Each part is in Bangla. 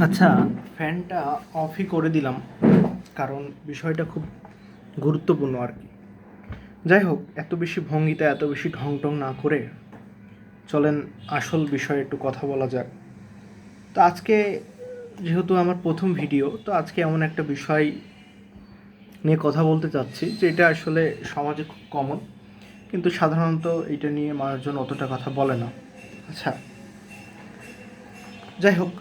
আচ্ছা, ফ্যানটা অফই করে দিলাম, কারণ বিষয়টা খুব গুরুত্বপূর্ণ আর কি। যাই হোক, এত বেশি ভঙ্গিতে এত বেশি ঢং টং না করে চলেন আসল বিষয়ে একটু কথা বলা যাক। তো আজকে যেহেতু আমার প্রথম ভিডিও, তো আজকে এমন একটা বিষয় নিয়ে কথা বলতে চাচ্ছি যে এটা আসলে সমাজে খুব কমন, কিন্তু সাধারণত এটা নিয়ে মানুষজন অতটা কথা বলে না। আচ্ছা, যাই হোক,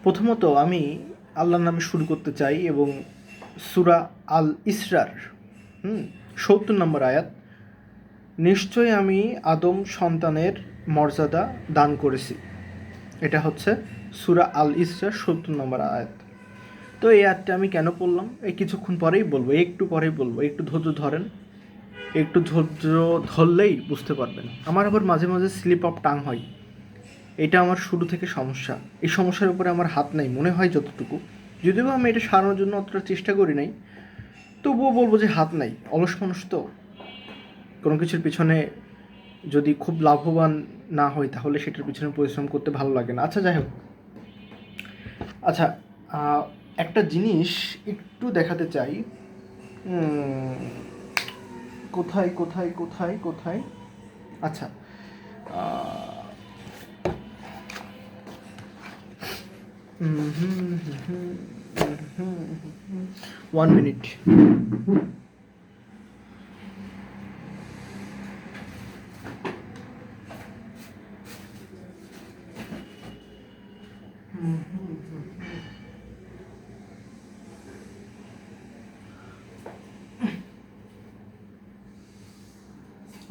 প্রথমত আমি আল্লাহর নামে শুরু করতে চাই এবং সূরা আল ইসরার ৭০ নম্বর আয়াত, নিশ্চয় আমি আদম সন্তানের মর্যাদা দান করেছি। এটা হচ্ছে সূরা আল ইসরার ৭০ নম্বর আয়াত। তো এই আয়াতটা আমি কেন পড়লাম এই কিছুক্ষণ পরেই বলবো, একটু পরেই বলবো, একটু ধৈর্য ধরেন। একটু ধৈর্য ধরলেই বুঝতে পারবেন। আমার আবার মাঝে মাঝে স্লিপ অফ টাং হয়, এটা আমার শুরু থেকে সমস্যা। এই সমস্যার উপরে আমার হাত নেই মনে হয় যতটুকু, যদিও আমি এটা সারানোর জন্য অতটা চেষ্টা করি নাই, তবুও বলবো যে হাত নাই। অলস মানুষ তো, কোনো কিছুর পিছনে যদি খুব লাভবান না হয় তাহলে সেটার পিছনে পরিশ্রম করতে ভালো লাগে না। আচ্ছা, যাই হোক, আচ্ছা, একটা জিনিস একটু দেখাতে চাই। কোথায় কোথায় কোথায় কোথায় আচ্ছা, আহ, 1 মিনিট।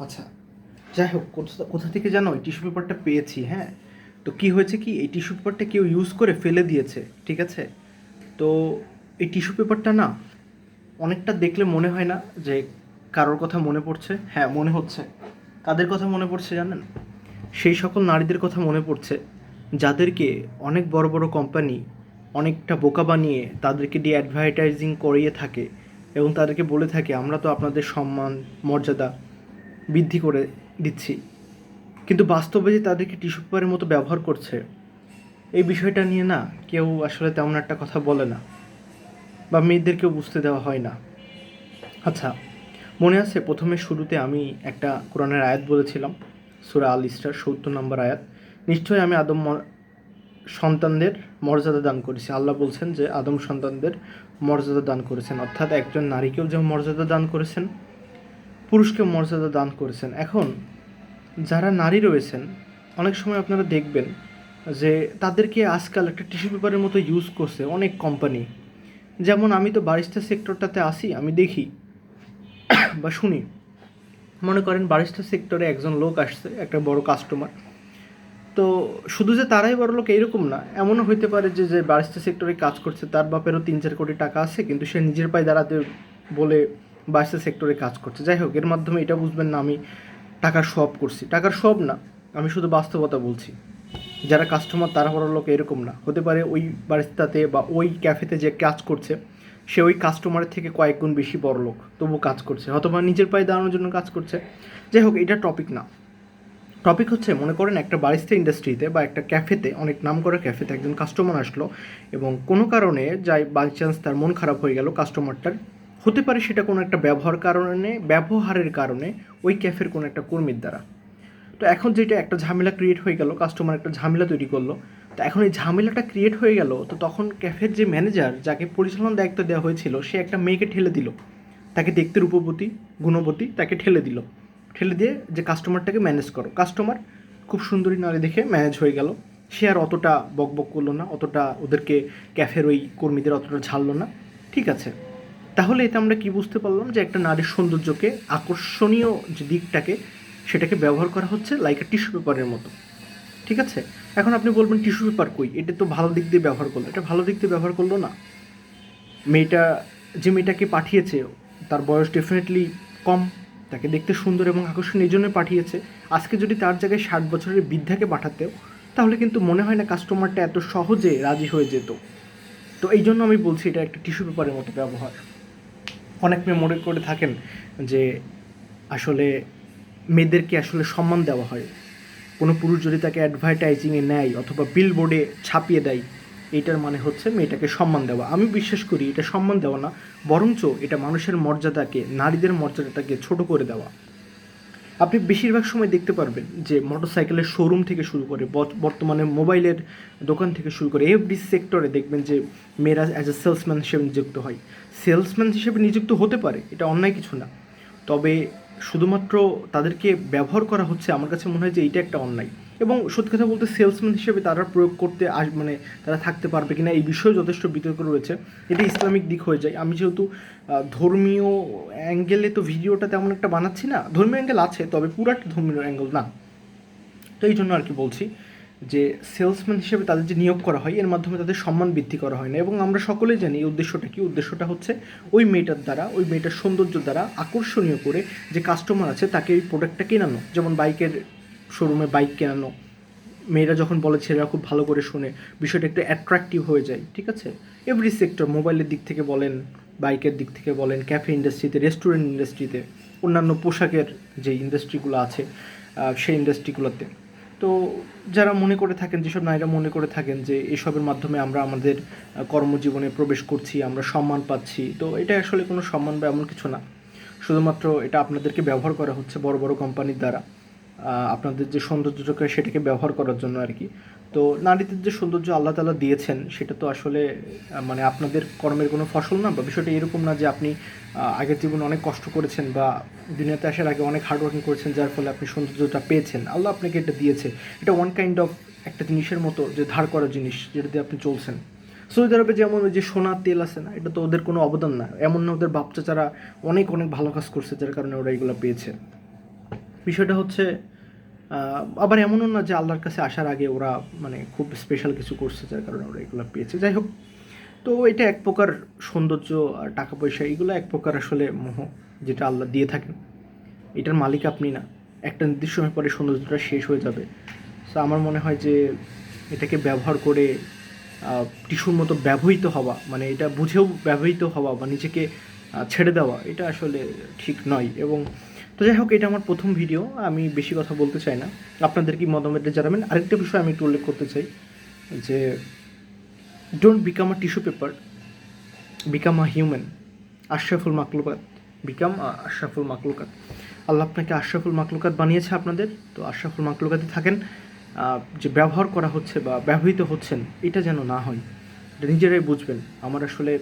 আচ্ছা, যাই হোক, কোথা থেকে জানো এই টিস্যু পেপারটা পেয়েছি? হ্যাঁ, তো কি হয়েছে কি, এই টিস্যু পেপারটা কেউ ইউজ করে ফেলে দিয়েছে, ঠিক আছে? তো এই টিস্যু পেপারটা না, অনেকটা দেখলে মনে হয় না যে কারোর কথা মনে পড়ছে? হ্যাঁ, মনে হচ্ছে। কাদের কথা মনে পড়ছে জানেন? সেই সকল নারীদের কথা মনে পড়ছে যাদেরকে অনেক বড় বড় কোম্পানি অনেকটা বোকা বানিয়ে তাদেরকে দিয়ে অ্যাডভার্টাইজিং করিয়ে থাকে এবং তাদেরকে বলে থাকে আমরা তো আপনাদের সম্মান মর্যাদা বৃদ্ধি করে দিচ্ছি, কিন্তু বাস্তবে যে তাদেরকে টিস্যু পেপারের মতো ব্যবহার করছে, এই বিষয়টা নিয়ে না কেউ আসলে তেমন একটা কথা বলে না, বা মেয়েদেরকেও বুঝতে দেওয়া হয় না। আচ্ছা, মনে আছে প্রথমে শুরুতে আমি একটা কোরআনের আয়াত বলেছিলাম, সূরা আল ইসরার ৭০ নম্বর আয়াত, নিশ্চয়ই আমি আদম সন্তানদের মর্যাদা দান করেছি। আল্লাহ বলছেন যে আদম সন্তানদের মর্যাদা দান করেছেন, অর্থাৎ একজন নারীকেও যে মর্যাদা দান করেছেন, পুরুষকেও মর্যাদা দান করেছেন। এখন যারা নারী রয়েছেন, অনেক সময় আপনারা দেখবেন যে তাদেরকে আজকাল একটা টিস্যু পেপারের মতো ইউজ করছে অনেক কোম্পানি। যেমন আমি তো বারিস্তা সেক্টরটাতে আসি, আমি দেখি বা শুনি, মনে করেন বারিস্তা সেক্টরে একজন লোক আসছে, একটা বড় কাস্টমার। তো শুধু যে তারাই বড় লোক এইরকম না, এমনও হইতে পারে যে যে বারিস্তা সেক্টরে কাজ করছে তার বাপেরও ৩-৪ কোটি টাকা আছে, কিন্তু সে নিজের পায়ে দাঁড়াতে বলে বারিস্তা সেক্টরে কাজ করছে। যাই হোক, এর মাধ্যমে এটা বুঝবেন না আমি টাকার সব করছি, টাকার সব না, আমি শুধু বাস্তবতা বলছি। যারা কাস্টমার তারা বড় লোক এরকম না, হতে পারে ওই বারিস্তাতে বা ওই ক্যাফেতে যে কাজ করছে সে ওই কাস্টমারের থেকে কয়েক গুণ বেশি বড় লোক, তবু কাজ করছে, অথবা নিজের পায়ে দাঁড়ানোর জন্য কাজ করছে। যাই হোক, এটা টপিক না। টপিক হচ্ছে, মনে করেন একটা বারিস্তা ইন্ডাস্ট্রিতে বা একটা ক্যাফেতে, অনেক নাম করা ক্যাফেতে একজন কাস্টমার আসলো এবং কোনো কারণে যাই বাই চান্স তার মন খারাপ হয়ে গেল কাস্টমারটার, হতে পারে সেটা কোনো একটা ব্যবহারের কারণে ওই ক্যাফের কোনো একটা কর্মীর দ্বারা। তো এখন যেটা একটা ঝামেলা ক্রিয়েট হয়ে গেল, কাস্টমার একটা ঝামেলা তৈরি করলো। তো এখন এই ঝামেলাটা ক্রিয়েট হয়ে গেল, তো তখন ক্যাফের যে ম্যানেজার যাকে পরিচালনার দায়িত্ব দেওয়া হয়েছিল সে একটা মেয়েকে ঠেলে দিল, তাকে দেখতে রূপবতী গুণবতী, তাকে ঠেলে দিল, ঠেলে দিয়ে যে কাস্টমারটাকে ম্যানেজ করো। কাস্টমার খুব সুন্দরী নারী দেখে ম্যানেজ হয়ে গেল, সে আর অতটা বকবক করলো না, অতটা ওদেরকে ক্যাফের ওই কর্মীদের অতটা ঝাড়লো না, ঠিক আছে? তাহলে এতে আমরা কি বুঝতে পারলাম যে একটা নারীর সৌন্দর্যকে, আকর্ষণীয় যে দিকটাকে, সেটাকে ব্যবহার করা হচ্ছে লাইক এ টিস্যু পেপারের মতো, ঠিক আছে? এখন আপনি বলবেন টিস্যু পেপার কই, এটা তো ভালো দিক দিয়ে ব্যবহার করলো, এটা ভালো দিক দিয়ে ব্যবহার করলো না। মেয়েটা, যে মেয়েটাকে পাঠিয়েছে তার বয়স ডেফিনেটলি কম, তাকে দেখতে সুন্দর এবং আকর্ষণীয়, এই জন্যই পাঠিয়েছে। আজকে যদি তার জায়গায় 60 বছরের বৃদ্ধাকে পাঠাতেও, তাহলে কিন্তু মনে হয় না কাস্টমারটা এত সহজে রাজি হয়ে যেত। তো এই জন্য আমি বলছি এটা একটা টিস্যু পেপারের মতো ব্যবহার। অনেক মেয়ে মনে করে থাকেন যে আসলে মেয়েদেরকে আসলে সম্মান দেওয়া হয়, কোনো পুরুষ যদি তাকে অ্যাডভার্টাইজিংয়ে নেয় অথবা বিল বোর্ডে ছাপিয়ে দেয়, এইটার মানে হচ্ছে মেয়েটাকে সম্মান দেওয়া। আমি বিশ্বাস করি এটা সম্মান দেওয়া না, বরঞ্চ এটা মানুষের মর্যাদাকে, নারীদের মর্যাদাটাকে ছোট করে দেওয়া। আপনি বেশিরভাগ সময় দেখতে পারবেন যে মোটরসাইকেলের শোরুম থেকে শুরু করে বর্তমানে মোবাইলের দোকান থেকে শুরু করে এভরি সেক্টরে দেখবেন যে মেয়েরা অ্যাজ এ সেলসম্যান হিসেবে নিযুক্ত হয়। সেলসম্যান হিসেবে নিযুক্ত হতে পারে, এটা অন্যায় কিছু না, তবে শুধুমাত্র তাদেরকে ব্যবহার করা হচ্ছে, আমার কাছে মনে হয় যে এইটা একটা অন্যায়। এবং সত্যি কথা বলতে সেলসম্যান হিসেবে তারা প্রয়োগ করতে মানে তারা থাকতে পারবে কিনা এই বিষয়ে যথেষ্ট বিতর্ক রয়েছে। এটা ইসলামিক দিক হয়ে যায়। আমি যেহেতু ধর্মীয় অ্যাঙ্গেলে তো ভিডিওটা তেমন একটা বানাচ্ছি না, ধর্মীয় অ্যাঙ্গেল আছে তবে পুরাটা ধর্মীয় অ্যাঙ্গেল না, তো এই জন্য আর কি বলছি যে সেলসম্যান হিসেবে তাদের যে নিয়োগ করা হয় এর মাধ্যমে তাদের সম্মান বৃদ্ধি করা হয় না। এবং আমরা সকলেই জানি এই উদ্দেশ্যটা কি, উদ্দেশ্যটা হচ্ছে ওই মেয়েটার দ্বারা, ওই মেয়েটার সৌন্দর্য দ্বারা আকর্ষণীয় করে যে কাস্টমার আছে তাকে এই প্রোডাক্টটা কেনানো। যেমন বাইকের শোরুমে বাইক কেনানো, মেয়েরা যখন বলে ছেলেরা খুব ভালো করে শুনে, বিষয়টা একটু অ্যাট্রাকটিভ হয়ে যায়, ঠিক আছে। এভরি সেক্টর, মোবাইলের দিক থেকে বলেন, বাইকের দিক থেকে বলেন, ক্যাফে ইন্ডাস্ট্রিতে, রেস্টুরেন্ট ইন্ডাস্ট্রিতে, অন্যান্য পোশাকের যে ইন্ডাস্ট্রিগুলো আছে সেই ইন্ডাস্ট্রিগুলোতে। তো যারা মনে করে থাকেন, যেসব নারীরা মনে করে থাকেন যে এসবের মাধ্যমে আমরা আমাদের কর্মজীবনে প্রবেশ করছি, আমরা সম্মান পাচ্ছি, তো এটা আসলে কোনো সম্মান বা এমন কিছু না। শুধুমাত্র এটা আপনাদেরকে ব্যবহার করা হচ্ছে বড় বড় কোম্পানির দ্বারা, আপনাদের যে সৌন্দর্যটাকে সেটাকে ব্যবহার করার জন্য আর কি। তো নারীদের যে সৌন্দর্য আল্লাহ তাআলা দিয়েছেন সেটা তো আসলে মানে আপনাদের কর্মের কোনো ফসল না, বা বিষয়টা এরকম না যে আপনি আগের জীবনে অনেক কষ্ট করেছেন বা দুনিয়াতে আসার আগে অনেক হার্ডওয়ার্কিং করেছেন যার ফলে আপনি সৌন্দর্যটা পেয়েছেন, আল্লাহ আপনাকে এটা দিয়েছে। এটা ওয়ান কাইন্ড অফ একটা জিনিসের মতো, যে ধার করা জিনিস যেটা দিয়ে আপনি চলছেন। সৌদি আরবে যেমন ওই যে সোনার তেল আছে না, এটা তো ওদের কোনো অবদান না, এমন না ওদের বাপ চাচারা অনেক অনেক ভালো কাজ করছে যার কারণে ওরা এগুলো পেয়েছে। বিষয়টা হচ্ছে আবার এমনও না যে আল্লাহর কাছে আসার আগে ওরা মানে খুব স্পেশাল কিছু করছে যার কারণে ওরা এগুলো পেয়েছে। যাই হোক, তো এটা এক প্রকার সৌন্দর্য আর টাকা পয়সা, এগুলো এক প্রকার আসলে মোহ যেটা আল্লাহ দিয়ে থাকেন, এটার মালিক আপনি না। একটা নির্দিষ্ট সময় পরে সৌন্দর্যটা শেষ হয়ে যাবে। সো আমার মনে হয় যে এটাকে ব্যবহার করে টিস্যুর মতো ব্যবহৃত হওয়া, মানে এটা বুঝেও ব্যবহৃত হওয়া বা নিজেকে ছেড়ে দেওয়া, এটা আসলে ঠিক নয়। এবং তো যাই হোক, এটা আমার প্রথম ভিডিও, আমি বেশি কথা বলতে চাই না, আপনাদের কি মতামত জানাবেন। আরেকটা বিষয় আমি একটু উল্লেখ করতে চাই যে don't become a tissue paper, become a human, আশরাফুল মাকলুকাত, বিকাম আশরাফুল মাকলুকাত। আল্লাহ আপনাকে আশরাফুল মাকলুকাত বানিয়েছে আপনাদের, তো আশরাফুল মাকলুকাতে থাকেন। যে ব্যবহার করা হচ্ছে বা ব্যবহৃত হচ্ছেন এটা যেন না হয়, এটা নিজেরাই বুঝবেন। আমার আসলে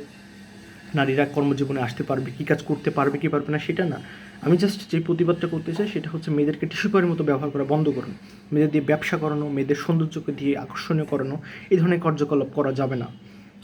নারীরা কর্মজীবনে আসতে পারবে, কী কাজ করতে পারবে কি পারবে না সেটা না, আমি জাস্ট যে প্রতিবাদটা করতে চাই সেটা হচ্ছে মেয়েদেরকে টিস্যু পেপারের মতো ব্যবহার করা বন্ধ করুন। মেয়েদের দিয়ে ব্যবসা করানো, মেয়েদের সৌন্দর্যকে দিয়ে আকর্ষণীয় করানো, এই ধরনের কার্যকলাপ করা যাবে না।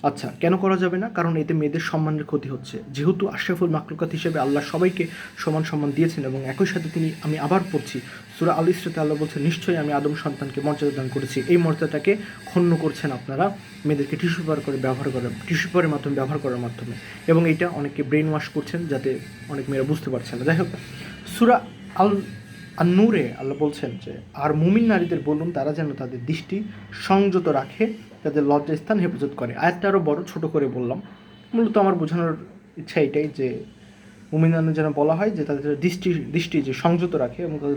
আচ্ছা, কেন করা যাবে না? কারণ এতে মেয়েদের সম্মানের ক্ষতি হচ্ছে। যেহেতু আশরাফুল মাকলুকাত হিসেবে আল্লাহ সবাইকে সমান সম্মান দিয়েছেন, এবং একই সাথে তিনি, আমি আবার পড়ছি, সূরা আল ইসরাতে আল্লাহ বলছেন, নিশ্চয়ই আমি আদম সন্তানকে মর্যাদা দান করেছি। এই মর্যাদাটাকে ক্ষুণ্ণ করছেন আপনারা মেয়েদেরকে টিস্যু পেপার করে ব্যবহার করার, টিস্যু পেপারের মাধ্যমে ব্যবহার করার মাধ্যমে, এবং এটা অনেককে ব্রেন ওয়াশ করছেন যাতে অনেক মেয়েরা বুঝতে পারছে না। যাই হোক, সূরা আল নূরে আল্লাহ বলছেন যে, আর মুমিন নারীদের বলুন তারা যেন তাদের দৃষ্টি সংযত রাখে, তাদের লজ্জাস্থান হেফাজত করে। আয়াতটা আরও বড়, ছোট করে বললাম। মূলত আমার বোঝানোর ইচ্ছা এটাই যে মুমিন নারী যেন বলা হয় যে তাদের দৃষ্টি যে সংযত রাখে এবং তাদের